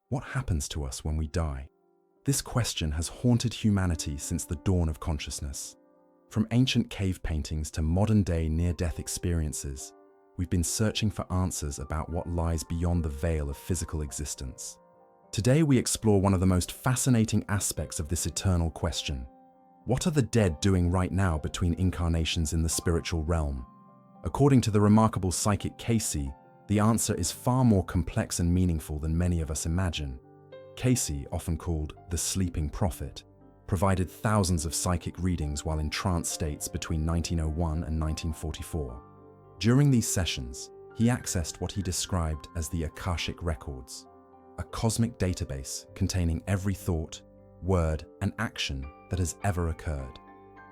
What happens to us when we die? This question has haunted humanity since the dawn of consciousness. From ancient cave paintings to modern-day near-death experiences, we've been searching for answers about what lies beyond the veil of physical existence. Today we explore one of the most fascinating aspects of this eternal question. What are the dead doing right now between incarnations in the spiritual realm? According to the remarkable psychic Cayce, the answer is far more complex and meaningful than many of us imagine. Cayce, often called the sleeping prophet, provided thousands of psychic readings while in trance states between 1901 and 1944. During these sessions, he accessed what he described as the Akashic records, a cosmic database containing every thought, word, and action that has ever occurred.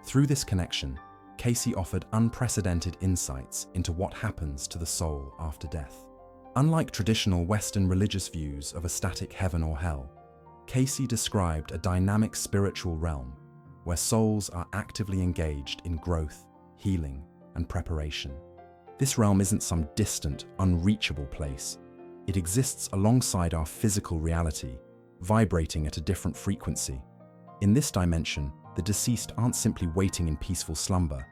Through this connection, Cayce offered unprecedented insights into what happens to the soul after death. Unlike traditional Western religious views of a static heaven or hell, Cayce described a dynamic spiritual realm where souls are actively engaged in growth, healing, and preparation. This realm isn't some distant, unreachable place. It exists alongside our physical reality, vibrating at a different frequency. In this dimension, the deceased aren't simply waiting in peaceful slumber.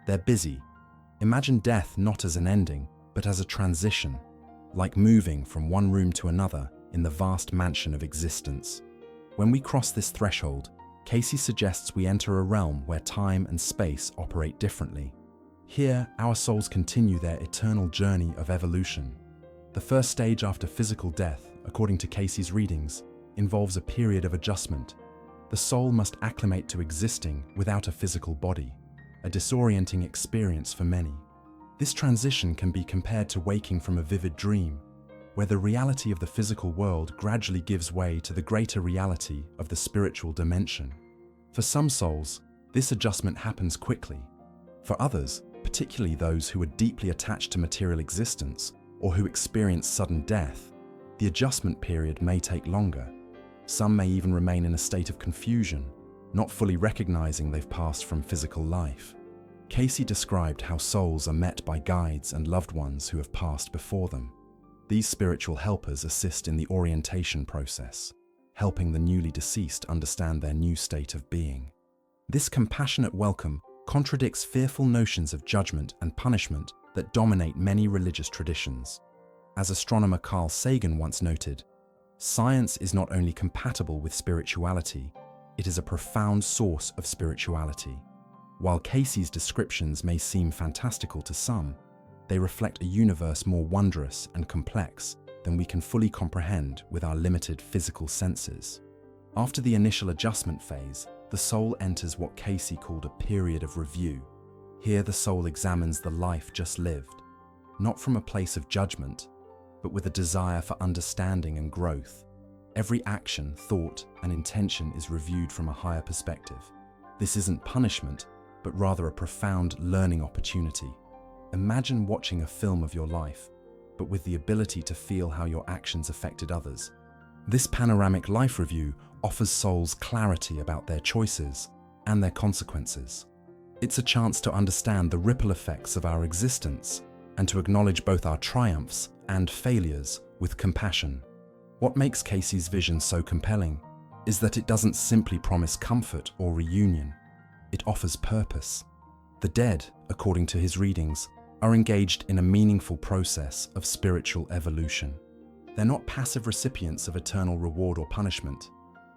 They're busy. Imagine death not as an ending, but as a transition, like moving from one room to another in the vast mansion of existence. When we cross this threshold, Cayce suggests we enter a realm where time and space operate differently. Here, our souls continue their eternal journey of evolution. The first stage after physical death, according to Cayce's readings, involves a period of adjustment. The soul must acclimate to existing without a physical body, a disorienting experience for many. This transition can be compared to waking from a vivid dream, where the reality of the physical world gradually gives way to the greater reality of the spiritual dimension. For some souls, this adjustment happens quickly. For others, particularly those who are deeply attached to material existence or who experience sudden death, the adjustment period may take longer. Some may even remain in a state of confusion, not fully recognizing they've passed from physical life. Cayce described how souls are met by guides and loved ones who have passed before them. These spiritual helpers assist in the orientation process, helping the newly deceased understand their new state of being. This compassionate welcome contradicts fearful notions of judgment and punishment that dominate many religious traditions. As astronomer Carl Sagan once noted, science is not only compatible with spirituality, it is a profound source of spirituality. While Cayce's descriptions may seem fantastical to some, they reflect a universe more wondrous and complex than we can fully comprehend with our limited physical senses. After the initial adjustment phase, the soul enters what Cayce called a period of review. Here the soul examines the life just lived, not from a place of judgment, but with a desire for understanding and growth. Every action, thought, and intention is reviewed from a higher perspective. This isn't punishment, but rather a profound learning opportunity. Imagine watching a film of your life, but with the ability to feel how your actions affected others. This panoramic life review offers souls clarity about their choices and their consequences. It's a chance to understand the ripple effects of our existence and to acknowledge both our triumphs and failures with compassion. What makes Cayce's vision so compelling is that it doesn't simply promise comfort or reunion. It offers purpose. The dead, according to his readings, are engaged in a meaningful process of spiritual evolution. They're not passive recipients of eternal reward or punishment.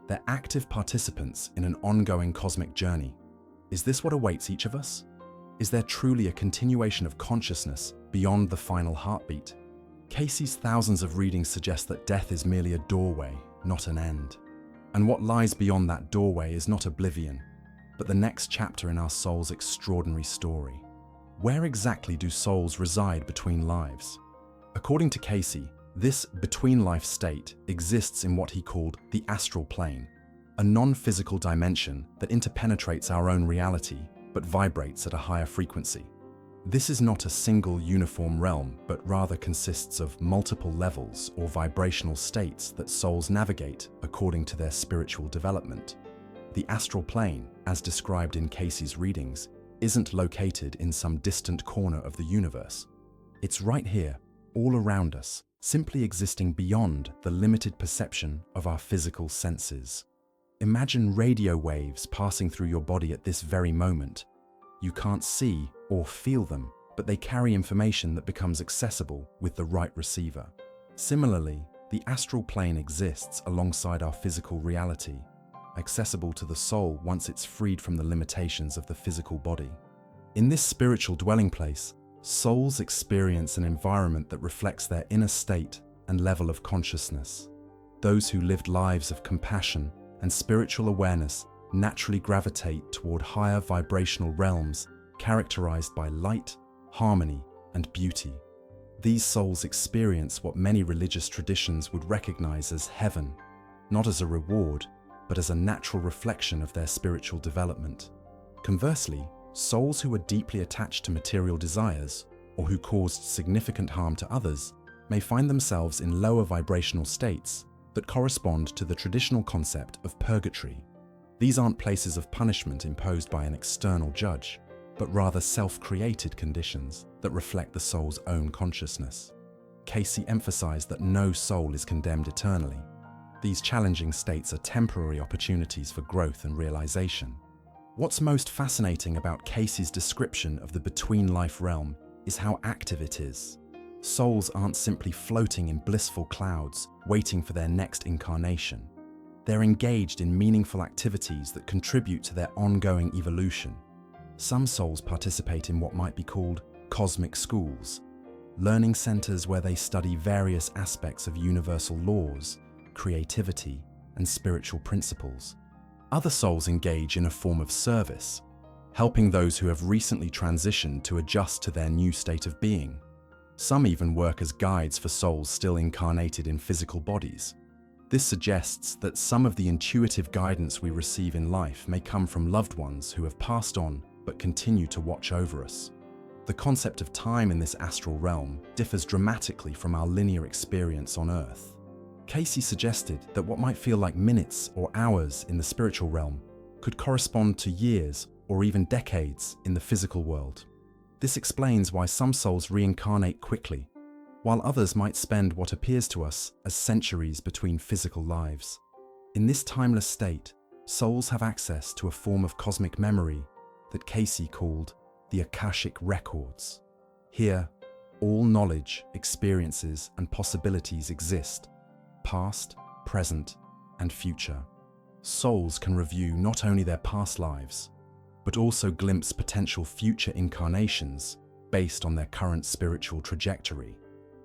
They're active participants in an ongoing cosmic journey. Is this what awaits each of us? Is there truly a continuation of consciousness beyond the final heartbeat? Cayce's thousands of readings suggest that death is merely a doorway, not an end. And what lies beyond that doorway is not oblivion, but the next chapter in our soul's extraordinary story. Where exactly do souls reside between lives? According to Cayce, this between-life state exists in what he called the astral plane, a non-physical dimension that interpenetrates our own reality but vibrates at a higher frequency. This is not a single uniform realm, but rather consists of multiple levels or vibrational states that souls navigate according to their spiritual development. The astral plane, as described in Cayce's readings, isn't located in some distant corner of the universe. It's right here, all around us, simply existing beyond the limited perception of our physical senses. Imagine radio waves passing through your body at this very moment. You can't see or feel them, but they carry information that becomes accessible with the right receiver. Similarly, the astral plane exists alongside our physical reality, accessible to the soul once it's freed from the limitations of the physical body. In this spiritual dwelling place, souls experience an environment that reflects their inner state and level of consciousness. Those who lived lives of compassion and spiritual awareness naturally gravitate toward higher vibrational realms characterized by light, harmony, and beauty. These souls experience what many religious traditions would recognize as heaven, not as a reward, but as a natural reflection of their spiritual development. Conversely, souls who are deeply attached to material desires, or who caused significant harm to others, may find themselves in lower vibrational states that correspond to the traditional concept of purgatory. These aren't places of punishment imposed by an external judge, but rather self-created conditions that reflect the soul's own consciousness. Cayce emphasized that no soul is condemned eternally. These challenging states are temporary opportunities for growth and realization. What's most fascinating about Cayce's description of the between-life realm is how active it is. Souls aren't simply floating in blissful clouds, waiting for their next incarnation. They're engaged in meaningful activities that contribute to their ongoing evolution. Some souls participate in what might be called cosmic schools, learning centers where they study various aspects of universal laws, creativity, and spiritual principles. Other souls engage in a form of service, helping those who have recently transitioned to adjust to their new state of being. Some even work as guides for souls still incarnated in physical bodies. This suggests that some of the intuitive guidance we receive in life may come from loved ones who have passed on but continue to watch over us. The concept of time in this astral realm differs dramatically from our linear experience on Earth. Cayce suggested that what might feel like minutes or hours in the spiritual realm could correspond to years or even decades in the physical world. This explains why some souls reincarnate quickly, while others might spend what appears to us as centuries between physical lives. In this timeless state, souls have access to a form of cosmic memory that Cayce called the Akashic Records. Here, all knowledge, experiences, and possibilities exist, past, present, and future. Souls can review not only their past lives, but also glimpse potential future incarnations based on their current spiritual trajectory.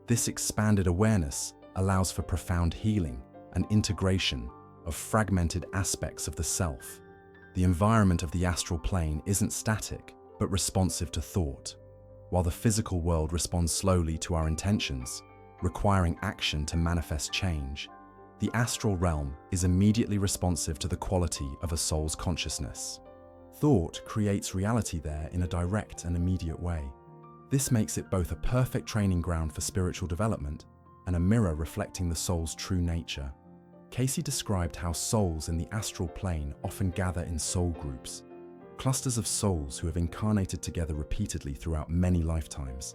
This expanded awareness allows for profound healing and integration of fragmented aspects of the self. The environment of the astral plane isn't static, but responsive to thought. While the physical world responds slowly to our intentions, requiring action to manifest change, the astral realm is immediately responsive to the quality of a soul's consciousness. Thought creates reality there in a direct and immediate way. This makes it both a perfect training ground for spiritual development and a mirror reflecting the soul's true nature. Cayce described how souls in the astral plane often gather in soul groups, clusters of souls who have incarnated together repeatedly throughout many lifetimes.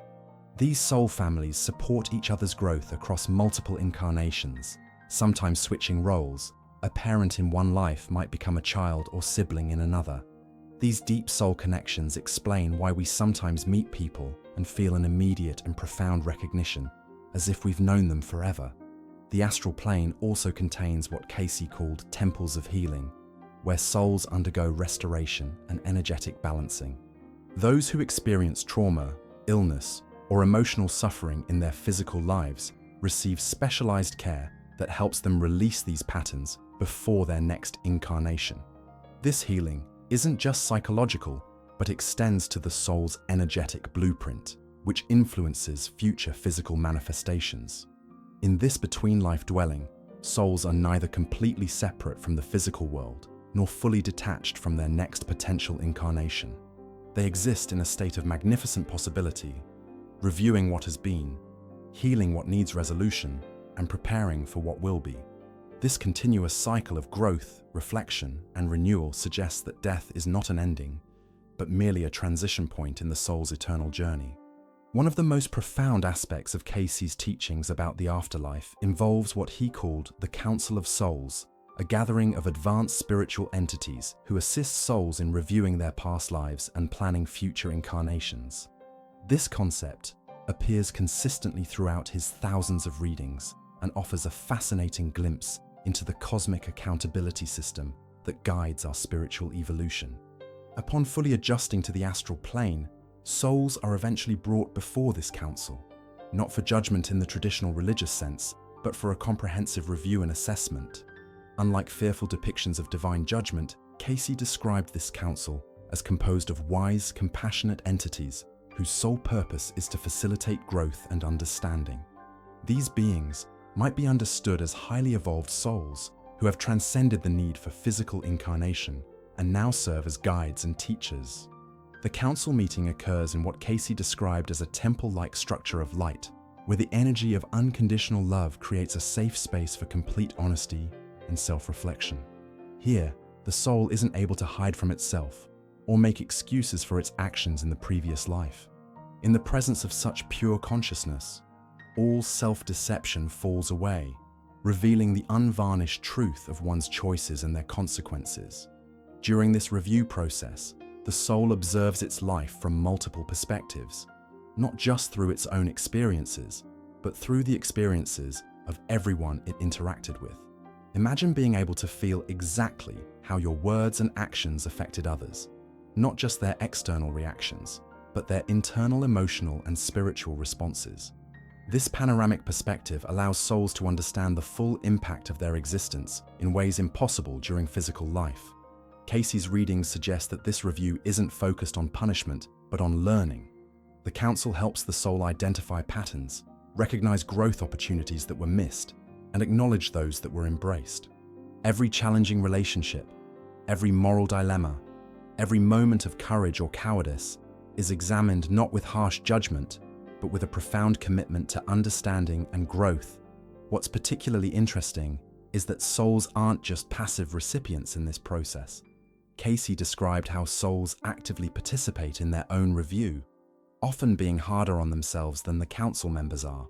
These soul families support each other's growth across multiple incarnations, sometimes switching roles. A parent in one life might become a child or sibling in another. These deep soul connections explain why we sometimes meet people and feel an immediate and profound recognition, as if we've known them forever. The astral plane also contains what Cayce called temples of healing, where souls undergo restoration and energetic balancing. Those who experience trauma, illness, or emotional suffering in their physical lives receive specialized care that helps them release these patterns before their next incarnation. This healing isn't just psychological, but extends to the soul's energetic blueprint, which influences future physical manifestations. In this between-life dwelling, souls are neither completely separate from the physical world, nor fully detached from their next potential incarnation. They exist in a state of magnificent possibility, reviewing what has been, healing what needs resolution, and preparing for what will be. This continuous cycle of growth, reflection, and renewal suggests that death is not an ending, but merely a transition point in the soul's eternal journey. One of the most profound aspects of Cayce's teachings about the afterlife involves what he called the Council of Souls, a gathering of advanced spiritual entities who assist souls in reviewing their past lives and planning future incarnations. This concept appears consistently throughout his thousands of readings and offers a fascinating glimpse into the cosmic accountability system that guides our spiritual evolution. Upon fully adjusting to the astral plane, souls are eventually brought before this council, not for judgment in the traditional religious sense, but for a comprehensive review and assessment. Unlike fearful depictions of divine judgment, Cayce described this council as composed of wise, compassionate entities whose sole purpose is to facilitate growth and understanding. These beings might be understood as highly evolved souls who have transcended the need for physical incarnation and now serve as guides and teachers. The council meeting occurs in what Cayce described as a temple-like structure of light, where the energy of unconditional love creates a safe space for complete honesty and self-reflection. Here, the soul isn't able to hide from itself or make excuses for its actions in the previous life. In the presence of such pure consciousness, all self-deception falls away, revealing the unvarnished truth of one's choices and their consequences. During this review process, the soul observes its life from multiple perspectives, not just through its own experiences, but through the experiences of everyone it interacted with. Imagine being able to feel exactly how your words and actions affected others, not just their external reactions, but their internal emotional and spiritual responses. This panoramic perspective allows souls to understand the full impact of their existence in ways impossible during physical life. Cayce's readings suggest that this review isn't focused on punishment, but on learning. The council helps the soul identify patterns, recognize growth opportunities that were missed, and acknowledge those that were embraced. Every challenging relationship, every moral dilemma, every moment of courage or cowardice is examined not with harsh judgment, but with a profound commitment to understanding and growth. What's particularly interesting is that souls aren't just passive recipients in this process. Cayce described how souls actively participate in their own review, often being harder on themselves than the council members are.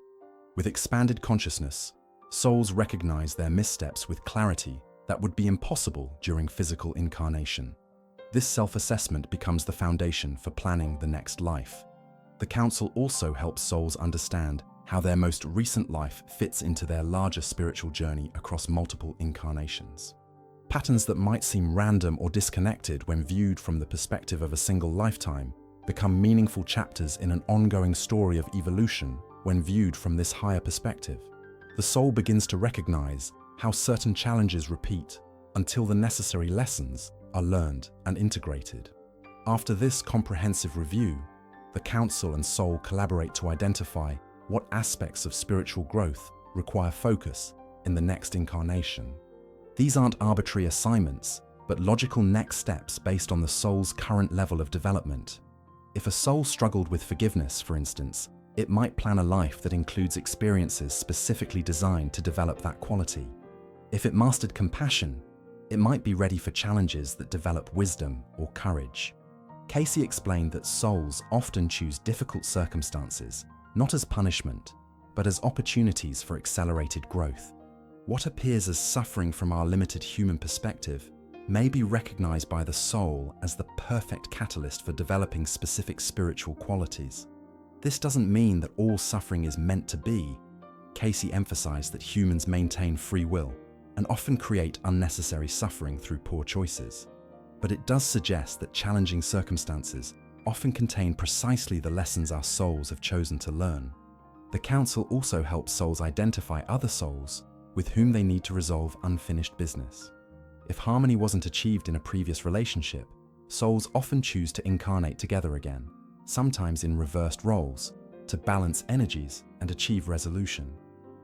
With expanded consciousness, souls recognize their missteps with clarity that would be impossible during physical incarnation. This self-assessment becomes the foundation for planning the next life. The council also helps souls understand how their most recent life fits into their larger spiritual journey across multiple incarnations. Patterns that might seem random or disconnected when viewed from the perspective of a single lifetime become meaningful chapters in an ongoing story of evolution when viewed from this higher perspective. The soul begins to recognize how certain challenges repeat until the necessary lessons are learned and integrated. After this comprehensive review, the council and soul collaborate to identify what aspects of spiritual growth require focus in the next incarnation. These aren't arbitrary assignments, but logical next steps based on the soul's current level of development. If a soul struggled with forgiveness, for instance, it might plan a life that includes experiences specifically designed to develop that quality. If it mastered compassion, it might be ready for challenges that develop wisdom or courage. Cayce explained that souls often choose difficult circumstances, not as punishment, but as opportunities for accelerated growth. What appears as suffering from our limited human perspective may be recognized by the soul as the perfect catalyst for developing specific spiritual qualities. This doesn't mean that all suffering is meant to be. Cayce emphasized that humans maintain free will and often create unnecessary suffering through poor choices. But it does suggest that challenging circumstances often contain precisely the lessons our souls have chosen to learn. The council also helps souls identify other souls with whom they need to resolve unfinished business. If harmony wasn't achieved in a previous relationship, souls often choose to incarnate together again, sometimes in reversed roles, to balance energies and achieve resolution.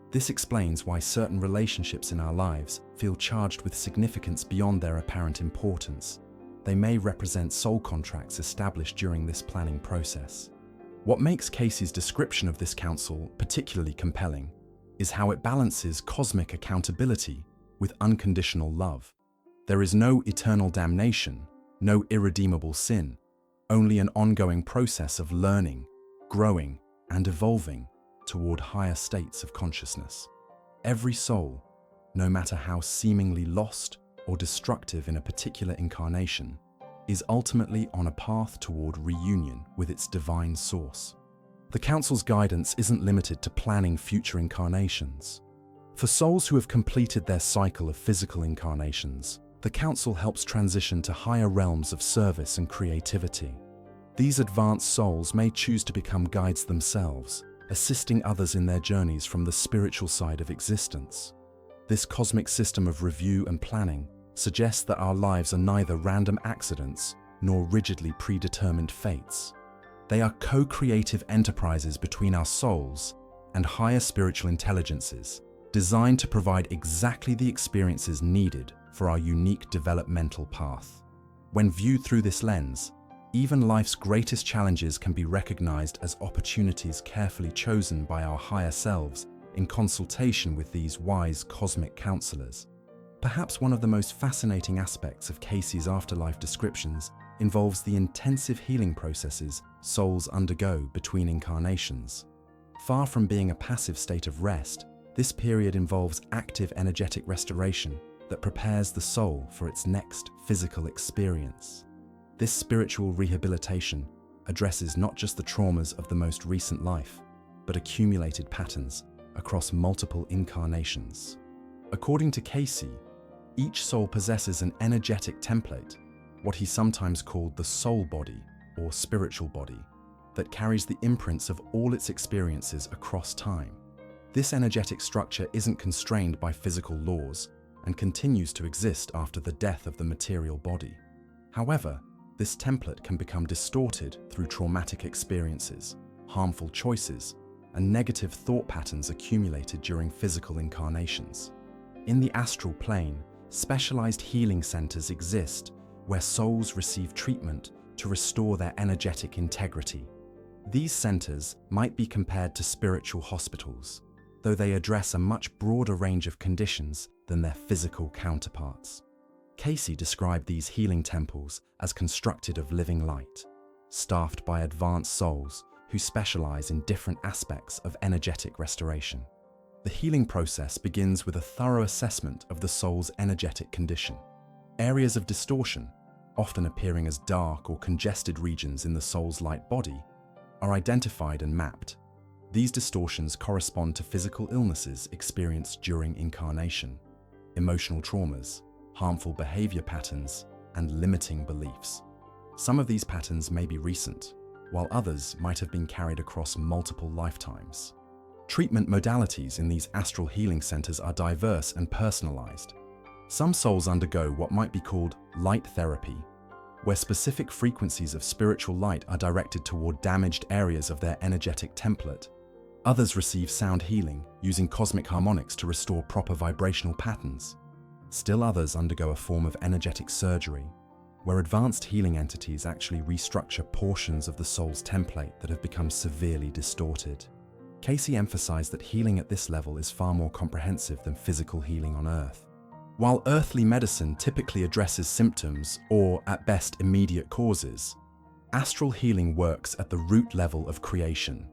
This explains why certain relationships in our lives feel charged with significance beyond their apparent importance. They may represent soul contracts established during this planning process. What makes Cayce's description of this council particularly compelling is how it balances cosmic accountability with unconditional love. There is no eternal damnation, no irredeemable sin, only an ongoing process of learning, growing, and evolving toward higher states of consciousness. Every soul, no matter how seemingly lost or destructive in a particular incarnation, is ultimately on a path toward reunion with its divine source. The Council's guidance isn't limited to planning future incarnations. For souls who have completed their cycle of physical incarnations, the Council helps transition to higher realms of service and creativity. These advanced souls may choose to become guides themselves, assisting others in their journeys from the spiritual side of existence. This cosmic system of review and planning suggests that our lives are neither random accidents nor rigidly predetermined fates. They are co-creative enterprises between our souls and higher spiritual intelligences, designed to provide exactly the experiences needed for our unique developmental path. When viewed through this lens, even life's greatest challenges can be recognized as opportunities carefully chosen by our higher selves in consultation with these wise cosmic counselors. Perhaps one of the most fascinating aspects of Cayce's afterlife descriptions involves the intensive healing processes souls undergo between incarnations. Far from being a passive state of rest, this period involves active energetic restoration that prepares the soul for its next physical experience. This spiritual rehabilitation addresses not just the traumas of the most recent life, but accumulated patterns across multiple incarnations. According to Cayce, each soul possesses an energetic template, what he sometimes called the soul body or spiritual body, that carries the imprints of all its experiences across time. This energetic structure isn't constrained by physical laws and continues to exist after the death of the material body. However, this template can become distorted through traumatic experiences, harmful choices, and negative thought patterns accumulated during physical incarnations. In the astral plane, specialized healing centers exist where souls receive treatment to restore their energetic integrity. These centers might be compared to spiritual hospitals, though they address a much broader range of conditions than their physical counterparts. Cayce described these healing temples as constructed of living light, staffed by advanced souls who specialize in different aspects of energetic restoration. The healing process begins with a thorough assessment of the soul's energetic condition. Areas of distortion, often appearing as dark or congested regions in the soul's light body, are identified and mapped. These distortions correspond to physical illnesses experienced during incarnation, emotional traumas, harmful behavior patterns, and limiting beliefs. Some of these patterns may be recent, while others might have been carried across multiple lifetimes. Treatment modalities in these astral healing centers are diverse and personalized. Some souls undergo what might be called light therapy, where specific frequencies of spiritual light are directed toward damaged areas of their energetic template. Others receive sound healing, using cosmic harmonics to restore proper vibrational patterns. Still others undergo a form of energetic surgery, where advanced healing entities actually restructure portions of the soul's template that have become severely distorted. Cayce emphasized that healing at this level is far more comprehensive than physical healing on Earth. While earthly medicine typically addresses symptoms or, at best, immediate causes, astral healing works at the root level of creation,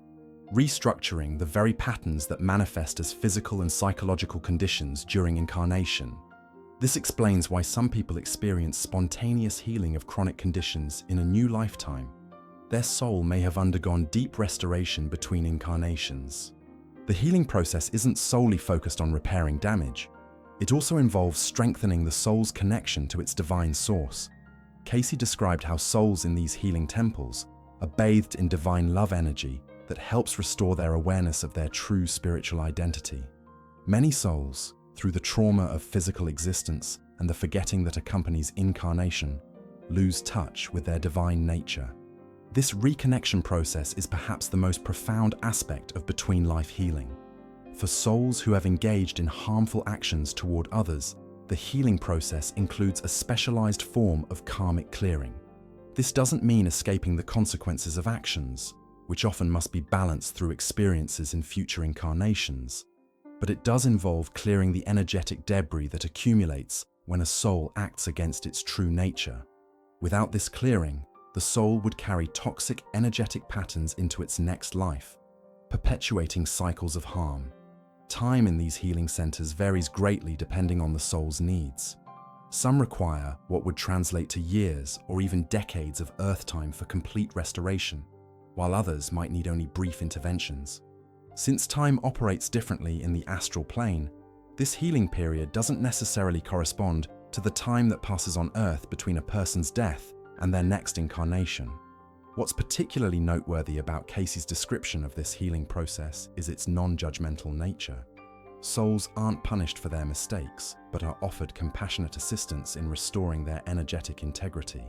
restructuring the very patterns that manifest as physical and psychological conditions during incarnation. This explains why some people experience spontaneous healing of chronic conditions in a new lifetime. Their soul may have undergone deep restoration between incarnations. The healing process isn't solely focused on repairing damage. It also involves strengthening the soul's connection to its divine source. Cayce described how souls in these healing temples are bathed in divine love energy that helps restore their awareness of their true spiritual identity. Many souls, through the trauma of physical existence and the forgetting that accompanies incarnation, lose touch with their divine nature. This reconnection process is perhaps the most profound aspect of between-life healing. For souls who have engaged in harmful actions toward others, the healing process includes a specialized form of karmic clearing. This doesn't mean escaping the consequences of actions, which often must be balanced through experiences in future incarnations, but it does involve clearing the energetic debris that accumulates when a soul acts against its true nature. Without this clearing, the soul would carry toxic energetic patterns into its next life, perpetuating cycles of harm. Time in these healing centers varies greatly depending on the soul's needs. Some require what would translate to years or even decades of earth time for complete restoration, while others might need only brief interventions. Since time operates differently in the astral plane, this healing period doesn't necessarily correspond to the time that passes on Earth between a person's death and their next incarnation. What's particularly noteworthy about Cayce's description of this healing process is its non-judgmental nature. Souls aren't punished for their mistakes, but are offered compassionate assistance in restoring their energetic integrity.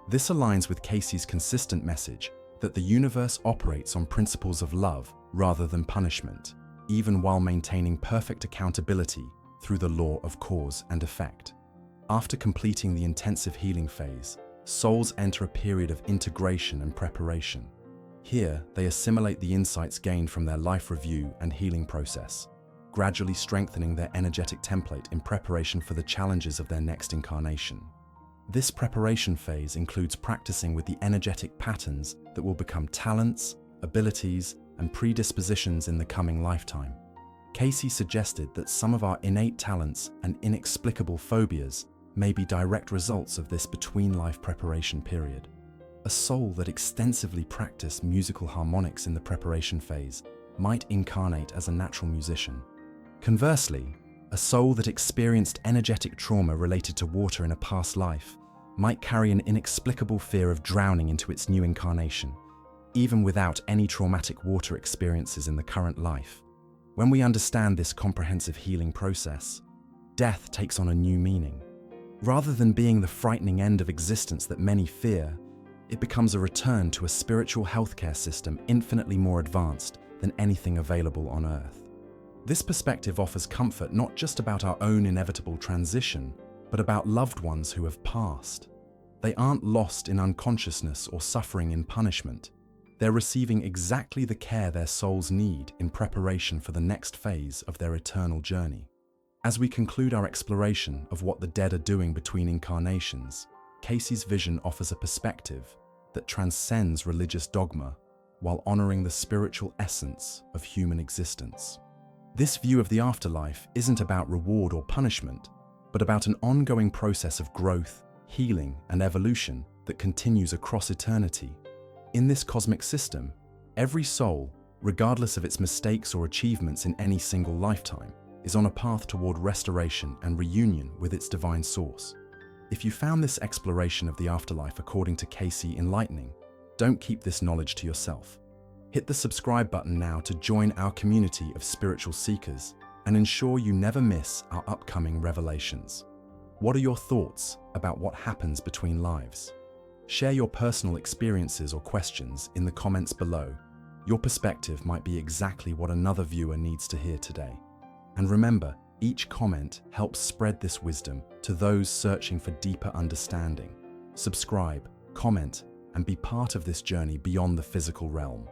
This aligns with Cayce's consistent message that the universe operates on principles of love rather than punishment, even while maintaining perfect accountability through the law of cause and effect. After completing the intensive healing phase, souls enter a period of integration and preparation. Here, they assimilate the insights gained from their life review and healing process, gradually strengthening their energetic template in preparation for the challenges of their next incarnation. This preparation phase includes practicing with the energetic patterns that will become talents, abilities, and predispositions in the coming lifetime. Cayce suggested that some of our innate talents and inexplicable phobias may be direct results of this between-life preparation period. A soul that extensively practiced musical harmonics in the preparation phase might incarnate as a natural musician. Conversely, a soul that experienced energetic trauma related to water in a past life might carry an inexplicable fear of drowning into its new incarnation, even without any traumatic water experiences in the current life. When we understand this comprehensive healing process, death takes on a new meaning. Rather than being the frightening end of existence that many fear, it becomes a return to a spiritual healthcare system infinitely more advanced than anything available on Earth. This perspective offers comfort not just about our own inevitable transition, but about loved ones who have passed. They aren't lost in unconsciousness or suffering in punishment. They're receiving exactly the care their souls need in preparation for the next phase of their eternal journey. As we conclude our exploration of what the dead are doing between incarnations, Cayce's vision offers a perspective that transcends religious dogma while honoring the spiritual essence of human existence. This view of the afterlife isn't about reward or punishment, but about an ongoing process of growth, healing, and evolution that continues across eternity. In this cosmic system, every soul, regardless of its mistakes or achievements in any single lifetime, is on a path toward restoration and reunion with its divine source. If you found this exploration of the afterlife according to Cayce enlightening, don't keep this knowledge to yourself. Hit the subscribe button now to join our community of spiritual seekers and ensure you never miss our upcoming revelations. What are your thoughts about what happens between lives? Share your personal experiences or questions in the comments below. Your perspective might be exactly what another viewer needs to hear today. And remember, each comment helps spread this wisdom to those searching for deeper understanding. Subscribe, comment, and be part of this journey beyond the physical realm.